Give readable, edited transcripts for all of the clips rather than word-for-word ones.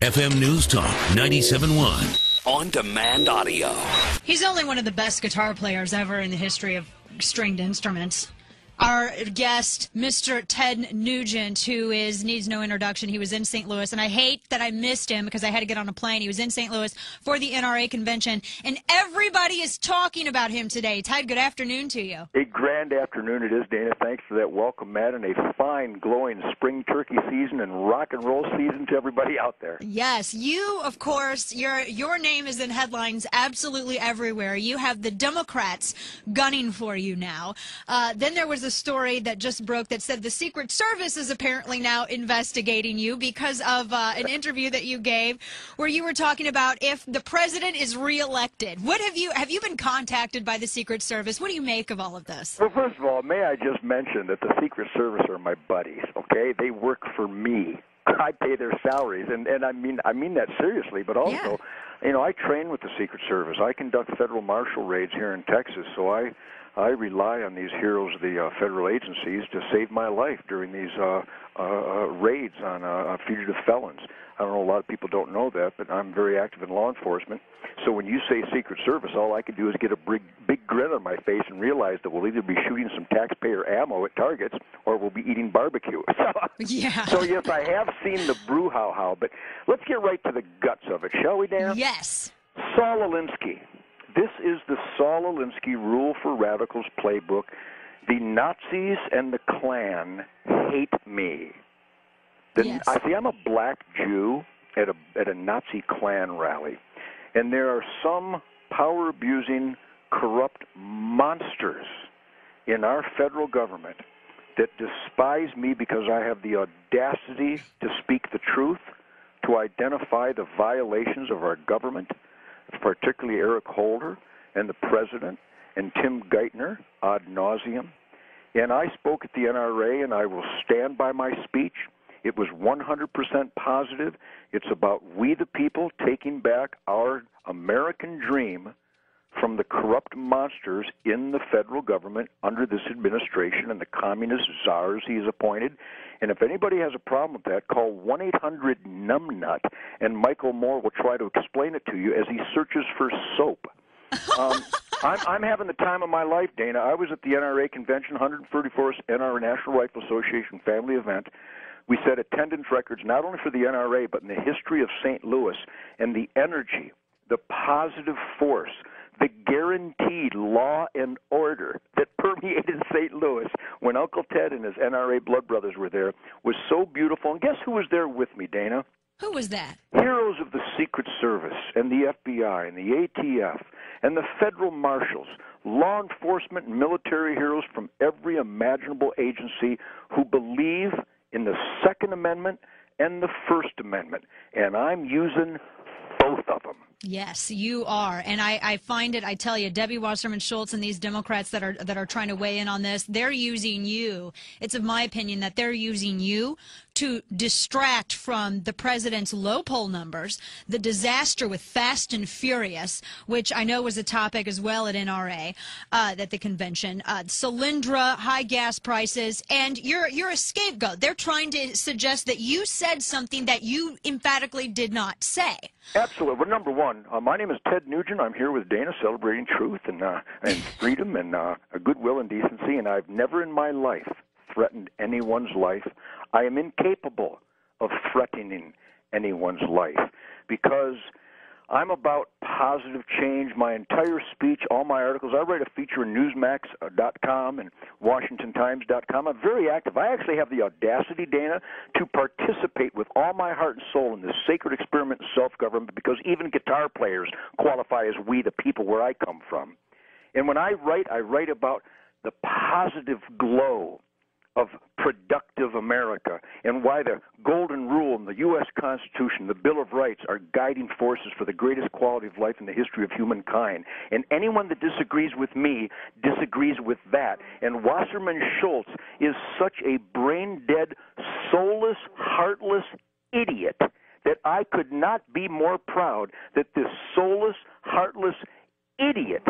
FM News Talk 97.1. On-demand audio. He's only one of the best guitar players ever in the history of stringed instruments. Our guest, Mr. Ted Nugent, who needs no introduction. He was in St. Louis, and I hate that I missed him because I had to get on a plane. He was in St. Louis for the NRA convention, and everybody is talking about him today. Ted, good afternoon to you. A grand afternoon it is, Dana. Thanks for that welcome, Matt, and a fine, glowing spring turkey season and rock and roll season to everybody out there. Yes, you, of course, your name is in headlines absolutely everywhere. You have the Democrats gunning for you now. Then there was a story that just broke that said the Secret Service is apparently now investigating you because of an interview that you gave where you were talking about if the president is reelected. What have you been contacted by the Secret Service? What do you make of all of this? Well, first of all, may I just mention that the Secret Service are my buddies, okay? They work for me. I pay their salaries, and I mean that seriously, but also, you know, I train with the Secret Service. I conduct federal marshal raids here in Texas, so I rely on these heroes of the federal agencies to save my life during these raids on fugitive felons. I don't know, a lot of people don't know that, but I'm very active in law enforcement. So when you say Secret Service, all I can do is get a big grin on my face and realize that we'll either be shooting some taxpayer ammo at targets or we'll be eating barbecue. So yes, I have seen the brouhaha, but let's get right to the guts of it, shall we, Dan? Yes. Saul Alinsky. This is the Saul Alinsky Rule for Radicals playbook. The Nazis and the Klan hate me. Yes. I see. I'm a black Jew at a Nazi Klan rally, and there are some power-abusing, corrupt monsters in our federal government that despise me because I have the audacity to speak the truth, to identify the violations of our government, particularly Eric Holder and the president and Tim Geithner ad nauseum. And I spoke at the NRA, and I will stand by my speech. It was 100% positive. It's about we the people taking back our American dream from the corrupt monsters in the federal government under this administration and the communist czars he has appointed. And if anybody has a problem with that, call 1-800-NUMBNUT, and Michael Moore will try to explain it to you as he searches for soap. I'm having the time of my life, Dana. I was at the NRA convention, 134th NRA National Rifle Association family event. We set attendance records not only for the NRA, but in the history of St. Louis, and the energy, the positive force, the guaranteed law and order that permeated St. Louis when Uncle Ted and his NRA blood brothers were there was so beautiful. And guess who was there with me, Dana? Who was that? Heroes of the Secret Service and the FBI and the ATF and the federal marshals, law enforcement and military heroes from every imaginable agency who believe in the Second Amendment and the First Amendment. And I'm using both of them. Yes, you are. And I find it, I tell you, Debbie Wasserman Schultz and these Democrats that are trying to weigh in on this, they're using you. It's of my opinion that they're using you to distract from the president's low poll numbers, the disaster with Fast and Furious, which I know was a topic as well at NRA, at the convention, Solyndra, high gas prices, and you're a scapegoat. They're trying to suggest that you said something that you emphatically did not say. Absolutely. Well, number one, my name is Ted Nugent. I'm here with Dana celebrating truth and freedom and goodwill and decency, and I've never in my life threatened anyone's life. I am incapable of threatening anyone's life because I'm about positive change. My entire speech, all my articles, I write a feature in Newsmax.com and WashingtonTimes.com. I'm very active. I actually have the audacity, Dana, to participate with all my heart and soul in this sacred experiment in self-government because even guitar players qualify as we the people where I come from. And when I write about the positive glow of productive America and why the Golden Rule and the U.S. Constitution, the Bill of Rights are guiding forces for the greatest quality of life in the history of humankind. And anyone that disagrees with me disagrees with that. And Wasserman Schultz is such a brain-dead, soulless, heartless idiot that I could not be more proud that this soulless, heartless idiot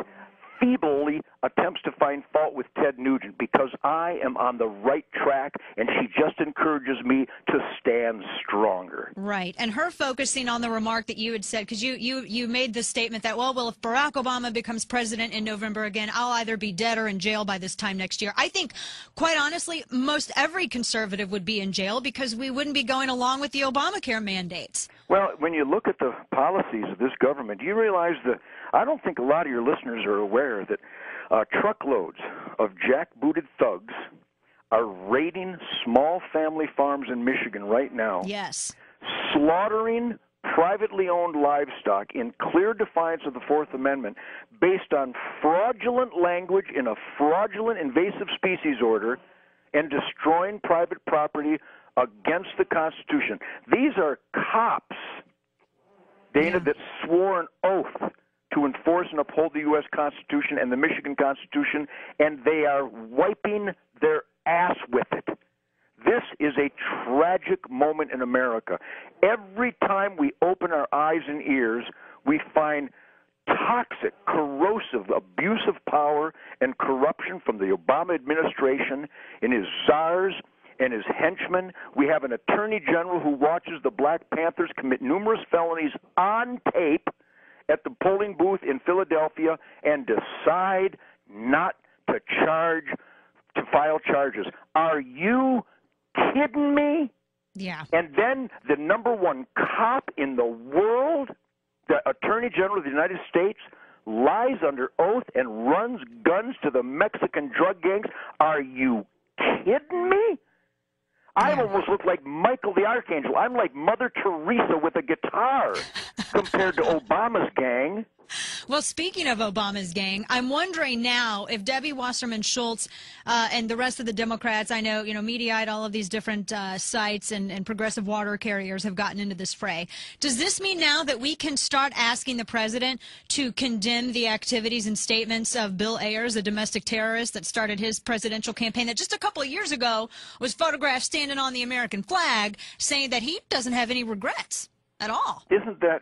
feebly attempts to find fault with Ted Nugent because I am on the right track, and she just encourages me to stand stronger. Right. And her focusing on the remark that you had said, because you made the statement that, well, if Barack Obama becomes president in November again, I'll either be dead or in jail by this time next year. I think, quite honestly, most every conservative would be in jail because we wouldn't be going along with the Obamacare mandates. Well, when you look at the policies of this government, do you realize that I don't think a lot of your listeners are aware that truckloads of jackbooted thugs are raiding small family farms in Michigan right now. Yes. Slaughtering privately owned livestock in clear defiance of the Fourth Amendment based on fraudulent language in a fraudulent invasive species order and destroying private property against the Constitution. These are cops, Dana, that swore an oath to enforce and uphold the U.S. Constitution and the Michigan Constitution, and they are wiping their ass with it. This is a tragic moment in America. Every time we open our eyes and ears, we find toxic, corrosive, abuse of power and corruption from the Obama administration and his czars and his henchmen. We have an attorney general who watches the Black Panthers commit numerous felonies on tape at the polling booth in Philadelphia and decide not to file charges. Are you kidding me? Yeah. And then the number one cop in the world, the Attorney General of the United States, lies under oath and runs guns to the Mexican drug gangs. Are you kidding me? I almost look like Michael the Archangel. I'm like Mother Teresa with a guitar compared to Obama's gang. Well, speaking of Obama's gang, I'm wondering now if Debbie Wasserman Schultz and the rest of the Democrats, I know, Mediaite, all of these different sites and progressive water carriers have gotten into this fray. Does this mean now that we can start asking the president to condemn the activities and statements of Bill Ayers, a domestic terrorist that started his presidential campaign that just a couple of years ago was photographed standing on the American flag, saying that he doesn't have any regrets at all? Isn't that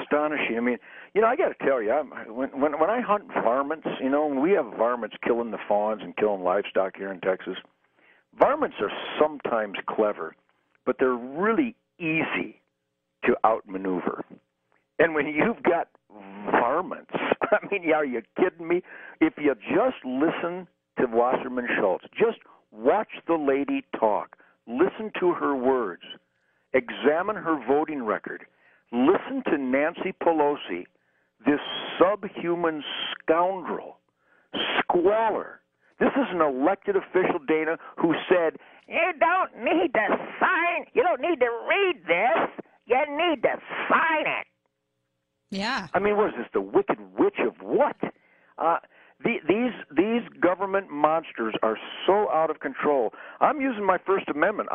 astonishing? I mean, I got to tell you, when I hunt varmints, we have varmints killing the fawns and killing livestock here in Texas. Varmints are sometimes clever, but they're really easy to outmaneuver. And when you've got varmints, I mean, are you kidding me? If you just listen to Wasserman Schultz, just watch the lady talk, listen to her words, examine her voting record, listen to Nancy Pelosi, this subhuman scoundrel, squalor. This is an elected official, Dana, who said, you don't need to sign, you don't need to read this, you need to sign it. Yeah. I mean, what is this, the Wicked Witch of what? These government monsters are so out of control. I'm using my First Amendment.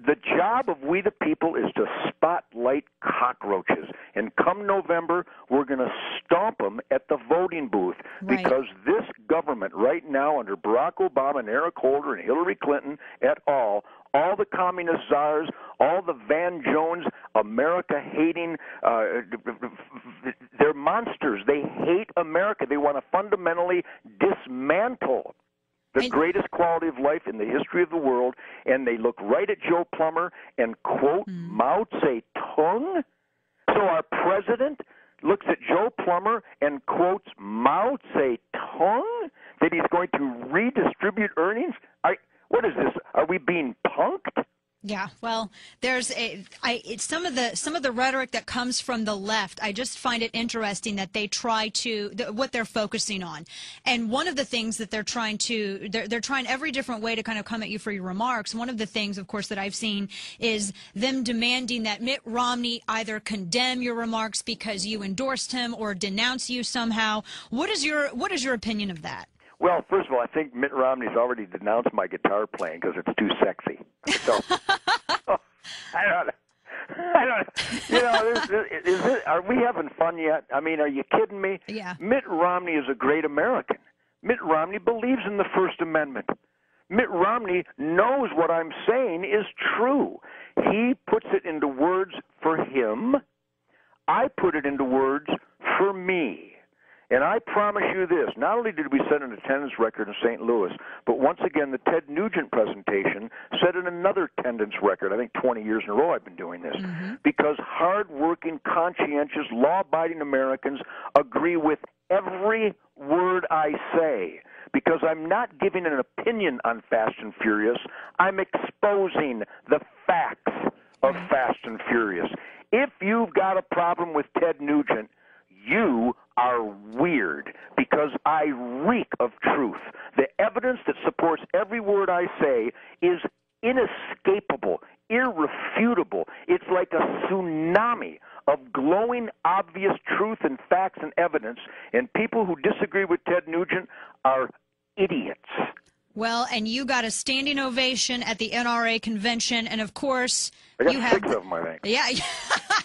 The job of we the people is to spotlight cockroaches. And come November, we're going to stomp them at the voting booth. Right. Because this government right now under Barack Obama and Eric Holder and Hillary Clinton et al., all the communist czars, all the Van Jones, America-hating, they're monsters. They hate America. They want to fundamentally dismantle the greatest quality of life in the history of the world, and they look right at Joe Plummer and quote Mao Zedong. So our president looks at Joe Plummer and quotes Mao Zedong, that he's going to redistribute earnings? What is this? Are we being punked? Yeah, well, there's some of the rhetoric that comes from the left. I just find it interesting that they try to what they're focusing on, and one of the things that they're trying every different way to kind of come at you for your remarks. One of the things, of course, that I've seen is them demanding that Mitt Romney either condemn your remarks because you endorsed him or denounce you somehow. What is your opinion of that? Well, first of all, I think Mitt Romney's already denounced my guitar playing because it's too sexy. So, I don't. Are we having fun yet? I mean, are you kidding me? Yeah. Mitt Romney is a great American. Mitt Romney believes in the First Amendment. Mitt Romney knows what I'm saying is true. He puts it into words for him. I put it into words for me. And I promise you this, not only did we set an attendance record in St. Louis, but once again the Ted Nugent presentation set another attendance record. I think 20 years in a row I've been doing this. Because hard-working, conscientious, law-abiding Americans agree with every word I say. Because I'm not giving an opinion on Fast and Furious, I'm exposing the facts of Fast and Furious. If you've got a problem with Ted Nugent, you are weird, because I reek of truth. The evidence that supports every word I say is inescapable, irrefutable. It's like a tsunami of glowing, obvious truth and facts and evidence, and people who disagree with Ted Nugent are idiots. Well, and you got a standing ovation at the NRA convention, and of course, I got you 6 of them, I think. Yeah,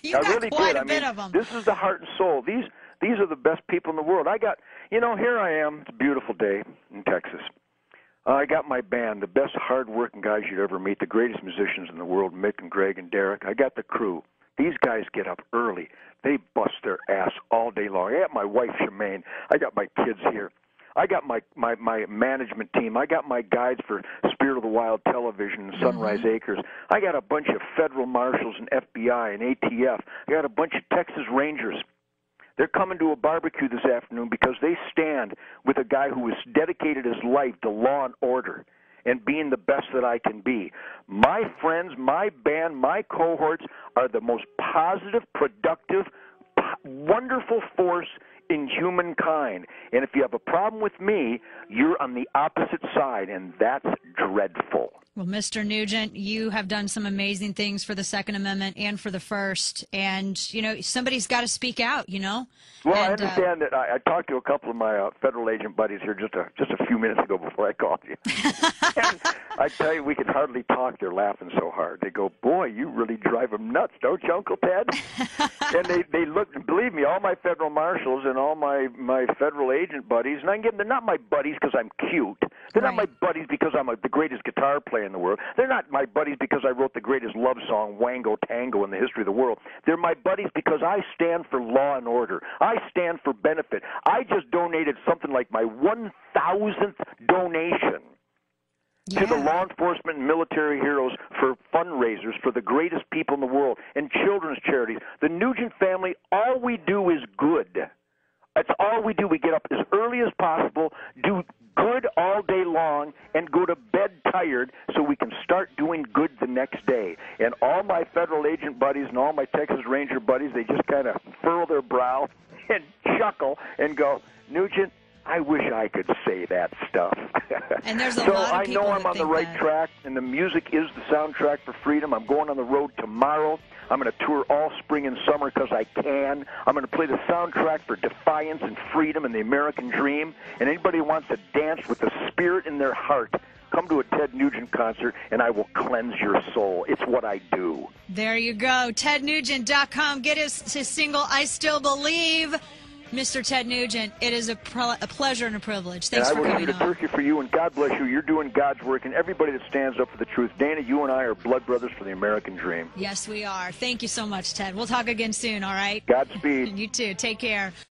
you I got really quite did. a bit of them. This is the heart and soul. These are the best people in the world. I got, here I am. It's a beautiful day in Texas. I got my band, the best hard-working guys you'd ever meet, the greatest musicians in the world, Mick and Greg and Derek. I got the crew. These guys get up early. They bust their ass all day long. I got my wife, Shemaine. I got my kids here. I got my management team. I got my guides for Spirit of the Wild Television and Sunrise Acres. I got a bunch of federal marshals and FBI and ATF. I got a bunch of Texas Rangers. They're coming to a barbecue this afternoon because they stand with a guy who has dedicated his life to law and order and being the best that I can be. My friends, my band, my cohorts are the most positive, productive, wonderful force in humankind. And if you have a problem with me, you're on the opposite side, and that's dreadful. Well, Mr. Nugent, you have done some amazing things for the Second Amendment and for the First, and, somebody's got to speak out, Well, and, I understand that. I talked to a couple of my federal agent buddies here just a few minutes ago before I called you. And I tell you, we could hardly talk. They're laughing so hard. They go, boy, you really drive them nuts, don't you, Uncle Ted? And they look, believe me, all my federal marshals and all my federal agent buddies, and I can give them, they're not my buddies because I'm cute. They're not my buddies because I'm the greatest guitar player in the world. They're not my buddies because I wrote the greatest love song, Wango Tango, in the history of the world. They're my buddies because I stand for law and order. I stand for benefit. I just donated something like my 1,000th donation to the law enforcement and military heroes for fundraisers for the greatest people in the world and children's charities. The Nugent family, all we do is good. That's all we do. We get up as early as possible, do good all day long, and go to bed tired so we can start doing good the next day. And all my federal agent buddies and all my Texas Ranger buddies, they just kind of furrow their brow and chuckle and go, Nugent, I wish I could say that stuff. And there's a so lot of I people know I'm that on the think right that. track, and the music is the soundtrack for freedom. I'm going on the road tomorrow. I'm going to tour all spring and summer because I can. I'm going to play the soundtrack for defiance and freedom and the American dream. And anybody who wants to dance with the spirit in their heart, come to a Ted Nugent concert, and I will cleanse your soul. It's what I do. There you go. TedNugent.com. Get his single, I Still Believe. Mr. Ted Nugent, it is a pleasure and a privilege. Thanks for coming on. I will shoot a turkey for you, and God bless you. You're doing God's work, and everybody that stands up for the truth. Dana, you and I are blood brothers for the American dream. Yes, we are. Thank you so much, Ted. We'll talk again soon, all right? Godspeed. You too. Take care.